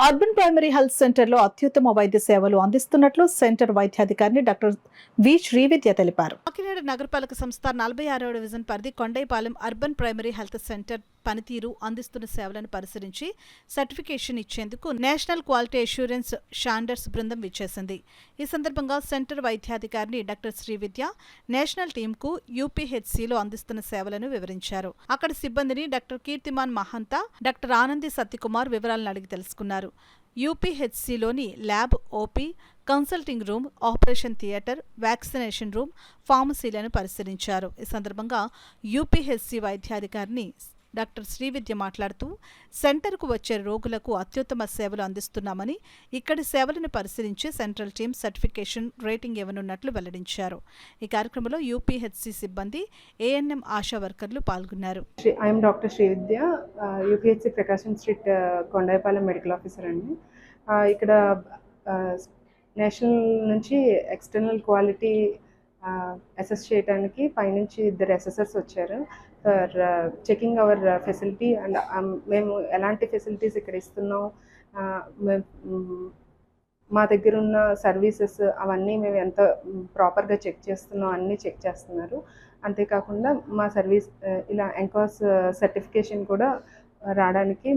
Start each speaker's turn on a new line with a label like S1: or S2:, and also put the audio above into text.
S1: Urban primary health సెంటర్లో అత్యుత్తమ వైద్య సేవలు అందిస్తున్నట్లు సెంటర్ వైద్యాధికారిని డాక్టర్ వి శ్రీవిద్య తెలిపారు. కాకినాడ నగరపాలక సంస్థ 46వ డివిజన్ పరిధి Kondaipalem urban primary health centre పనితీరు, అందిస్తున్న సేవలను పరిశీలించి సర్టిఫికేషన్ ఇచ్చేందుకు నేషనల్ క్వాలిటీ అష్యూరెన్స్ స్టాండర్డ్స్ బృందం విచ్చేసింది. ఈ సందర్భంగా సెంటర్ వైద్యాధికారిని డాక్టర్ శ్రీవిద్య నేషనల్ టీంకు యూపీహెచ్సిలో అందిస్తున్న సేవలను వివరించారు. అక్కడ సిబ్బందిని డాక్టర్ కీర్తిమాన్ మహంతా, డాక్టర్ ఆనంది సత్యకుమార్ వివరాలను అడిగి తెలుసుకున్నారు. యూపీహెచ్సిలోని lab, OP, consulting room, operation theatre, vaccination room, ఫార్మసీలను పరిశీలించారు. ఈ సందర్భంగా యూపీహెచ్సి వైద్యాధికారిని డాక్టర్ శ్రీవిద్య మాట్లాడుతూ సెంటర్కు వచ్చే రోగులకు అత్యుత్తమ సేవలు అందిస్తున్నామని, ఇక్కడి సేవలను పరిశీలించి సెంట్రల్ టీమ్ సర్టిఫికేషన్ రేటింగ్ ఇవ్వనున్నట్లు వెల్లడించారు. ఈ కార్యక్రమంలో యూపీహెచ్సి సిబ్బంది, ఏఎన్ఎం ఆశా వర్కర్లు పాల్గొన్నారు.
S2: I'm doctor Srividya, UPHC Prakasam street Kondaipalem medical officer అండి. ఇక్కడ నేషనల్ నుంచి ఎక్స్టర్నల్ క్వాలిటీ అసెస్ చేయడానికి పైనుంచి 2 అసెసర్స్ వచ్చారు for checking our facility and మేము ఎలాంటి ఫెసిలిటీస్ ఇక్కడ ఇస్తున్నాం, మా దగ్గర ఉన్న సర్వీసెస్ అవన్నీ మేము ఎంత ప్రాపర్గా చెక్ చేస్తున్నాం అన్నీ చెక్ చేస్తున్నారు. అంతేకాకుండా మా సర్వీస్ ఇలా ఎంకాస్ సర్టిఫికేషన్ కూడా రావడానికి